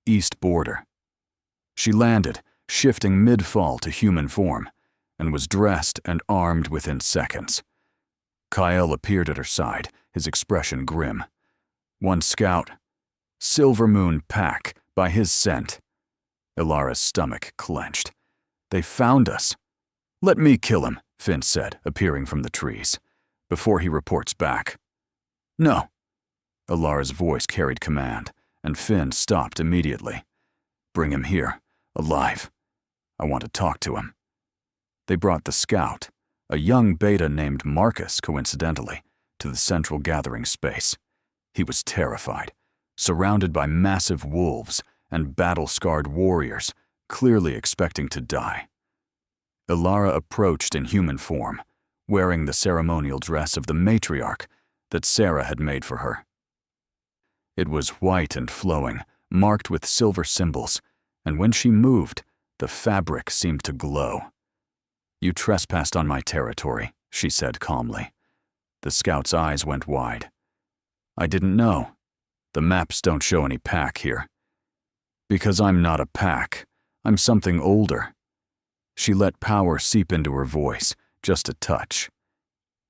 east border. She landed, shifting mid-fall to human form, and was dressed and armed within seconds. Kyle appeared at her side, his expression grim. One scout, Silver Moon Pack, by his scent. Ilara's stomach clenched. "They found us." "Let me kill him," Finn said, appearing from the trees, "before he reports back." "No." Ilara's voice carried command, and Finn stopped immediately. "Bring him here, alive. I want to talk to him." They brought the scout, a young beta named Marcus, coincidentally, to the central gathering space. He was terrified, surrounded by massive wolves and battle-scarred warriors, clearly expecting to die. Ilara approached in human form, wearing the ceremonial dress of the matriarch that Sarah had made for her. It was white and flowing, marked with silver symbols, and when she moved, the fabric seemed to glow. "You trespassed on my territory," she said calmly. The scout's eyes went wide. "I didn't know. The maps don't show any pack here." "Because I'm not a pack. I'm something older." She let power seep into her voice, just a touch.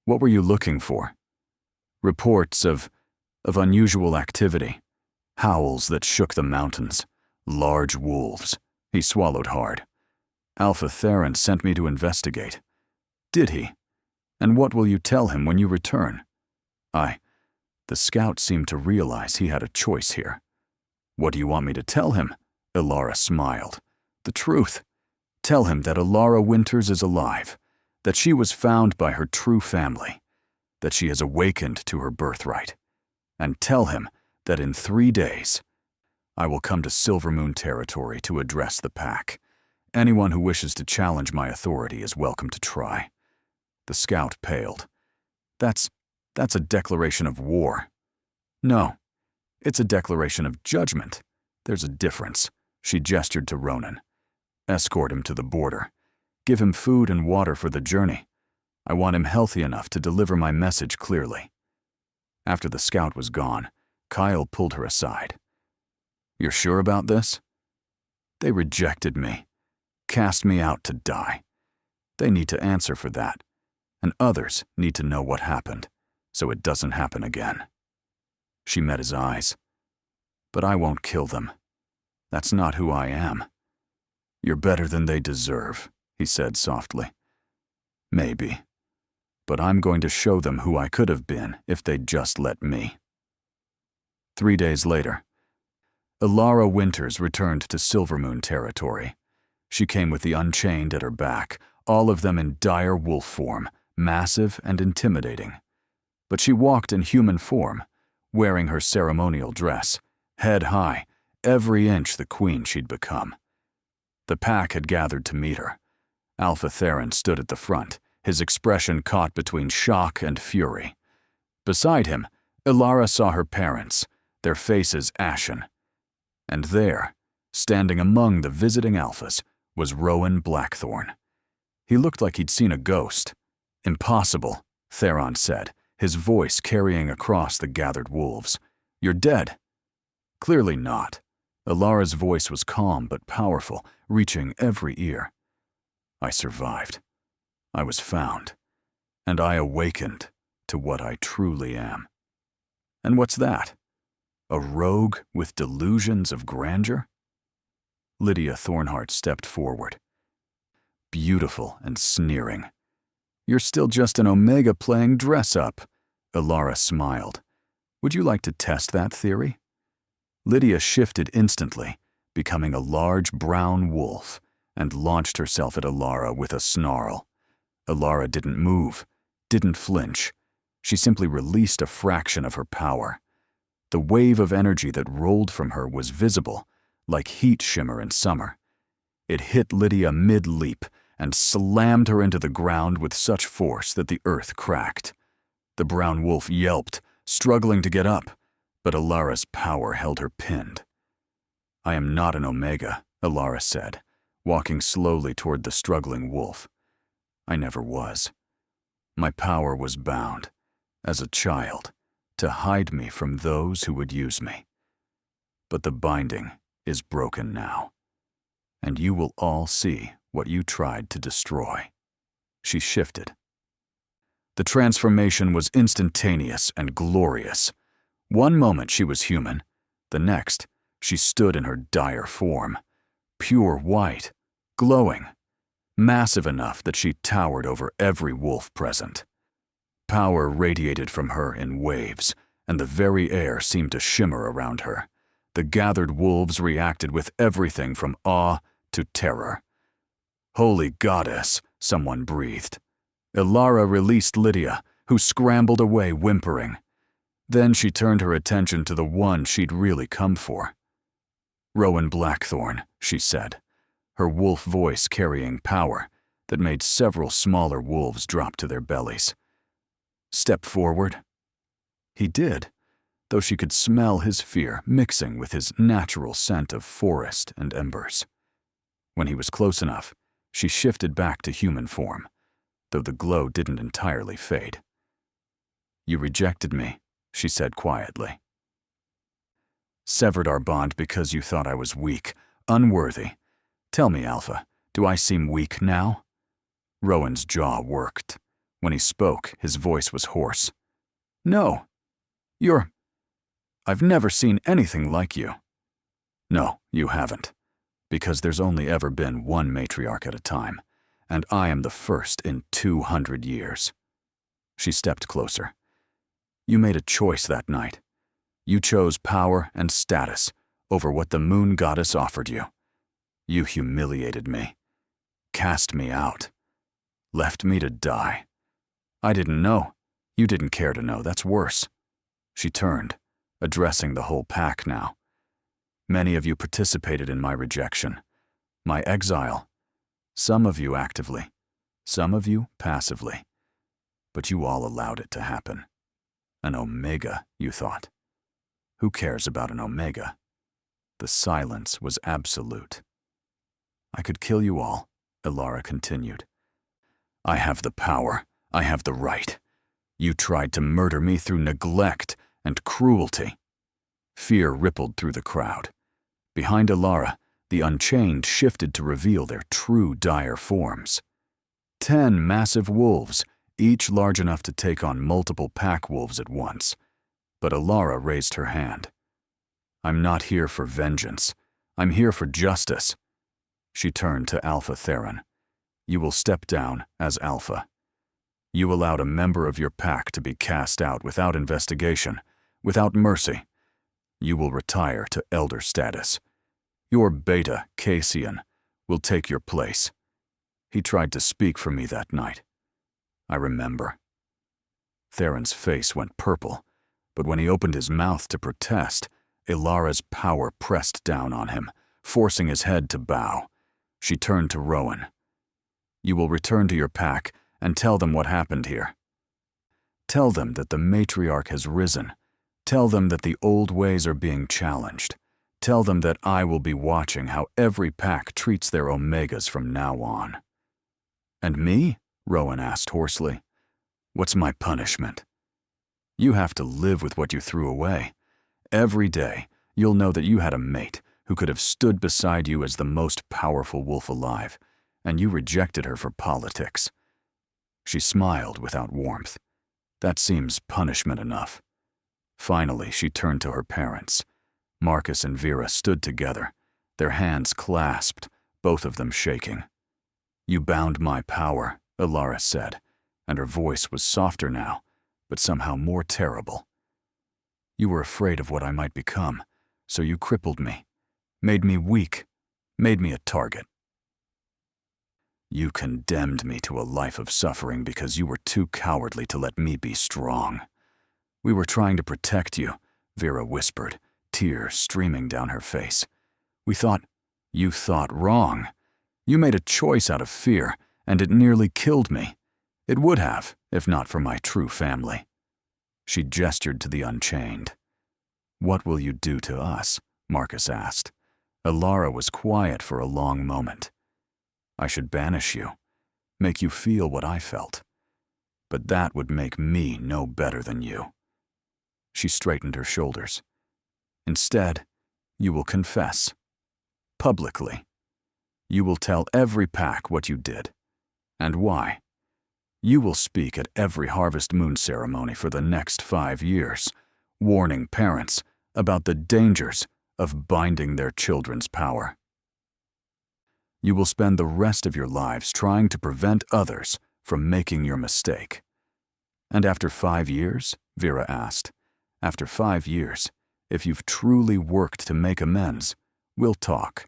"What were you looking for?" "Reports of unusual activity. Howls that shook the mountains. Large wolves." He swallowed hard. "Alpha Theron sent me to investigate." "Did he? And what will you tell him when you return?" The scout seemed to realize he had a choice here. "What do you want me to tell him?" Ilara smiled. "The truth. Tell him that Ilara Winters is alive, that she was found by her true family, that she has awakened to her birthright. And tell him that in 3 days, I will come to Silvermoon territory to address the pack. Anyone who wishes to challenge my authority is welcome to try." The scout paled. That's a declaration of war." "No, it's a declaration of judgment. There's a difference." She gestured to Ronan. Escort him to the border. Give him food and water for the journey. I want him healthy enough to deliver my message clearly." After the scout was gone, Kyle pulled her aside. "You're sure about this? They rejected me, cast me out to die. They need to answer for that, and others need to know what happened, so it doesn't happen again." She met his eyes. "But I won't kill them. That's not who I am." "You're better than they deserve," he said softly. "Maybe. But I'm going to show them who I could have been if they'd just let me." 3 days later, Elara Winters returned to Silvermoon territory. She came with the Unchained at her back, all of them in dire wolf form, massive and intimidating. But she walked in human form, wearing her ceremonial dress, head high, every inch the queen she'd become. The pack had gathered to meet her. Alpha Theron stood at the front, his expression caught between shock and fury. Beside him, Elara saw her parents, their faces ashen. And there, standing among the visiting alphas, was Rowan Blackthorn. He looked like he'd seen a ghost. "Impossible," Theron said, his voice carrying across the gathered wolves. "You're dead." "Clearly not." Elara's voice was calm but powerful, reaching every ear. "I survived. I was found. And I awakened to what I truly am." "And what's that? A rogue with delusions of grandeur?" Lydia Thornhart stepped forward. Beautiful and sneering. "You're still just an Omega playing dress-up," Elara smiled. "Would you like to test that theory?" Lydia shifted instantly, becoming a large brown wolf, and launched herself at Elara with a snarl. Elara didn't move, didn't flinch. She simply released a fraction of her power. The wave of energy that rolled from her was visible, like heat shimmer in summer. It hit Lydia mid-leap and slammed her into the ground with such force that the earth cracked. The brown wolf yelped, struggling to get up, but Elara's power held her pinned. "I am not an Omega," Elara said, walking slowly toward the struggling wolf. "I never was. My power was bound, as a child, to hide me from those who would use me. But the binding is broken now, and you will all see what you tried to destroy." She shifted. The transformation was instantaneous and glorious. One moment she was human, the next she stood in her dire form, pure white, glowing, massive enough that she towered over every wolf present. Power radiated from her in waves, and the very air seemed to shimmer around her. The gathered wolves reacted with everything from awe to terror. "Holy goddess," someone breathed. Elara released Lydia, who scrambled away whimpering. Then she turned her attention to the one she'd really come for. "Rowan Blackthorn," she said, her wolf voice carrying power that made several smaller wolves drop to their bellies. "Step forward." He did, though she could smell his fear mixing with his natural scent of forest and embers. When he was close enough, she shifted back to human form, though the glow didn't entirely fade. "You rejected me," she said quietly. "Severed our bond because you thought I was weak, unworthy. Tell me, Alpha, do I seem weak now?" Rowan's jaw worked. When he spoke, his voice was hoarse. "No. I've never seen anything like you." "No, you haven't. Because there's only ever been one matriarch at a time, and I am the first in 200 years. She stepped closer. "You made a choice that night. You chose power and status over what the moon goddess offered you. You humiliated me, cast me out, left me to die. I didn't know. You didn't care to know. That's worse." She turned, addressing the whole pack now. "Many of you participated in my rejection, my exile. Some of you actively, some of you passively. But you all allowed it to happen. An Omega, you thought. Who cares about an Omega?" The silence was absolute. I could kill you all, Ilara continued. I have the power. I have the right. You tried to murder me through neglect and cruelty. Fear rippled through the crowd. Behind Ilara, the Unchained shifted to reveal their true dire forms. 10 massive wolves, each large enough to take on multiple pack wolves at once. But Ilara raised her hand. I'm not here for vengeance. I'm here for justice. She turned to Alpha Theron. You will step down as Alpha. You allowed a member of your pack to be cast out without investigation, without mercy. You will retire to Elder status. Your Beta, Cassian, will take your place. He tried to speak for me that night. I remember. Theron's face went purple, but when he opened his mouth to protest, Ilara's power pressed down on him, forcing his head to bow. She turned to Rowan. You will return to your pack and tell them what happened here. Tell them that the matriarch has risen. Tell them that the old ways are being challenged. Tell them that I will be watching how every pack treats their Omegas from now on. And me? Rowan asked hoarsely. What's my punishment? You have to live with what you threw away. Every day, you'll know that you had a mate who could have stood beside you as the most powerful wolf alive, and you rejected her for politics. She smiled without warmth. That seems punishment enough. Finally, she turned to her parents. Marcus and Vera stood together, their hands clasped, both of them shaking. You bound my power, Ilara said, and her voice was softer now, but somehow more terrible. You were afraid of what I might become, so you crippled me, made me weak, made me a target. You condemned me to a life of suffering because you were too cowardly to let me be strong. We were trying to protect you, Vera whispered, tears streaming down her face. You thought wrong. You made a choice out of fear, and it nearly killed me. It would have, if not for my true family. She gestured to the Unchained. What will you do to us? Marcus asked. Ilara was quiet for a long moment. I should banish you, make you feel what I felt. But that would make me no better than you. She straightened her shoulders. Instead, you will confess. Publicly. You will tell every pack what you did. And why. You will speak at every Harvest Moon ceremony for the next 5 years, warning parents about the dangers of binding their children's power. You will spend the rest of your lives trying to prevent others from making your mistake. And after 5 years, Vera asked, after 5 years, if you've truly worked to make amends, we'll talk.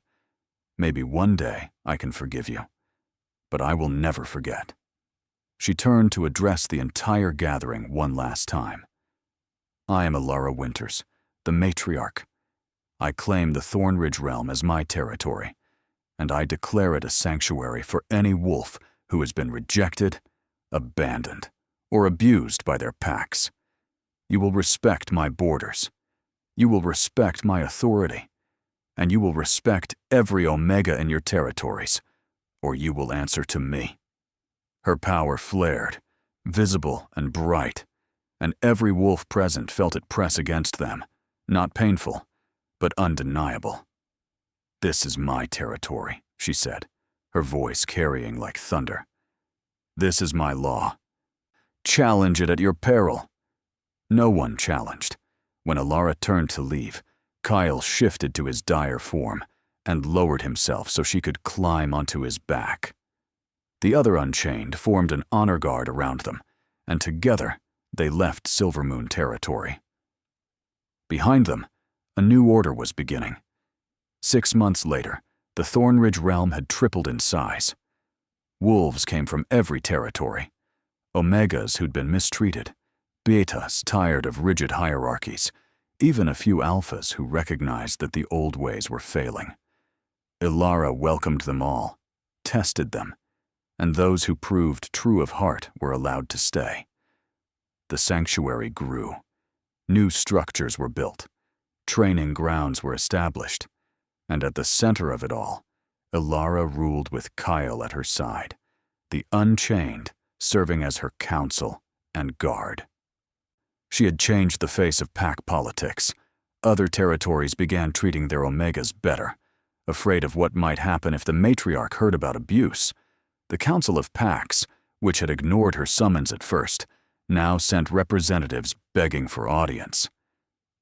Maybe one day I can forgive you, but I will never forget. She turned to address the entire gathering one last time. I am Ilara Winters, the matriarch. I claim the Thornridge realm as my territory, and I declare it a sanctuary for any wolf who has been rejected, abandoned, or abused by their packs. You will respect my borders. You will respect my authority, and you will respect every Omega in your territories, or you will answer to me. Her power flared, visible and bright, and every wolf present felt it press against them, not painful, but undeniable. This is my territory, she said, her voice carrying like thunder. This is my law. Challenge it at your peril. No one challenged. When Ilara turned to leave, Kyle shifted to his dire form and lowered himself so she could climb onto his back. The other Unchained formed an honor guard around them, and together they left Silvermoon territory. Behind them, a new order was beginning. 6 months later, the Thornridge realm had tripled in size. Wolves came from every territory. Omegas who'd been mistreated, Betas tired of rigid hierarchies, even a few Alphas who recognized that the old ways were failing. Ilara welcomed them all, tested them, and those who proved true of heart were allowed to stay. The sanctuary grew. New structures were built. Training grounds were established. And at the center of it all, Ilara ruled with Kyle at her side, the Unchained serving as her counsel and guard. She had changed the face of pack politics. Other territories began treating their Omegas better, afraid of what might happen if the matriarch heard about abuse. The Council of Packs, which had ignored her summons at first, now sent representatives begging for audience.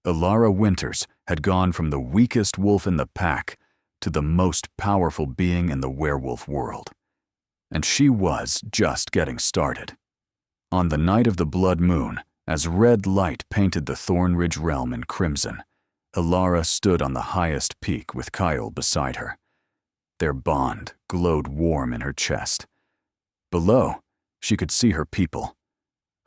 Ilara Winters had gone from the weakest wolf in the pack to the most powerful being in the werewolf world. And she was just getting started. On the night of the blood moon, as red light painted the Thornridge realm in crimson, Ilara stood on the highest peak with Kyle beside her. Their bond glowed warm in her chest. Below, she could see her people.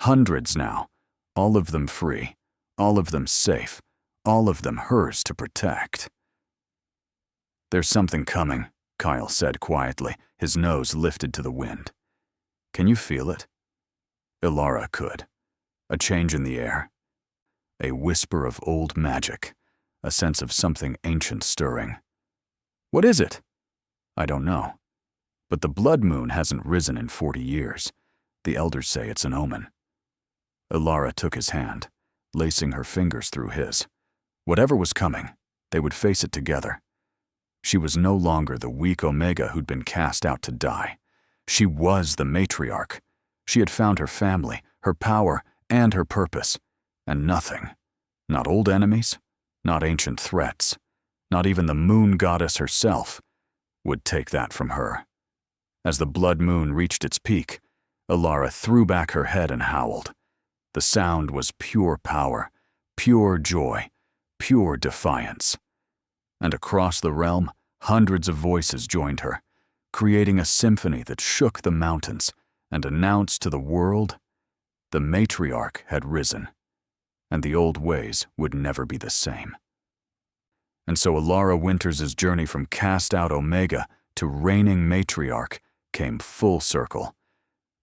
Hundreds now, all of them free, all of them safe, all of them hers to protect. "There's something coming," Kyle said quietly, his nose lifted to the wind. "Can you feel it?" Ilara could. A change in the air. A whisper of old magic. A sense of something ancient stirring. "What is it?" "I don't know. But the blood moon hasn't risen in 40 years. The elders say it's an omen." Ilara took his hand, lacing her fingers through his. Whatever was coming, they would face it together. She was no longer the weak Omega who'd been cast out to die. She was the matriarch. She had found her family, her power, and her purpose. And nothing, not old enemies, not ancient threats, not even the moon goddess herself, would take that from her. As the blood moon reached its peak, Ilara threw back her head and howled. The sound was pure power, pure joy, pure defiance. And across the realm, hundreds of voices joined her, creating a symphony that shook the mountains and announced to the world the matriarch had risen, and the old ways would never be the same. And so Ilara Winters' journey from cast-out Omega to reigning matriarch came full circle.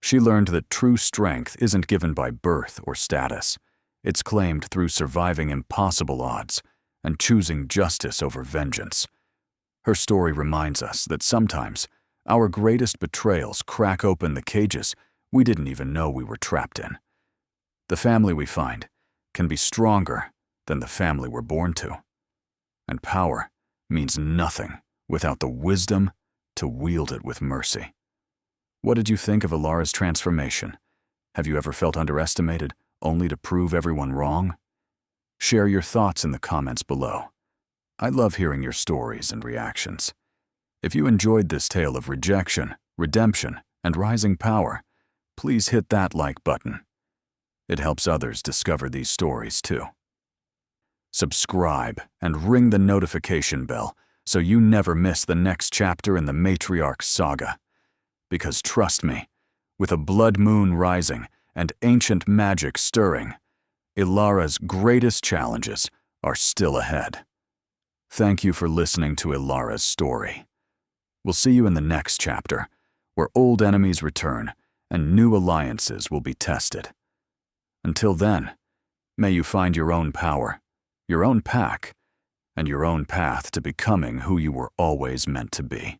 She learned that true strength isn't given by birth or status. It's claimed through surviving impossible odds and choosing justice over vengeance. Her story reminds us that sometimes our greatest betrayals crack open the cages we didn't even know we were trapped in. The family we find can be stronger than the family we're born to. And power means nothing without the wisdom to wield it with mercy. What did you think of Ilara's transformation? Have you ever felt underestimated, only to prove everyone wrong? Share your thoughts in the comments below. I love hearing your stories and reactions. If you enjoyed this tale of rejection, redemption, and rising power, please hit that like button. It helps others discover these stories too. Subscribe and ring the notification bell so you never miss the next chapter in the Matriarch saga. Because trust me, with a blood moon rising and ancient magic stirring, Ilara's greatest challenges are still ahead. Thank you for listening to Ilara's story. We'll see you in the next chapter, where old enemies return and new alliances will be tested. Until then, may you find your own power, your own pack, and your own path to becoming who you were always meant to be.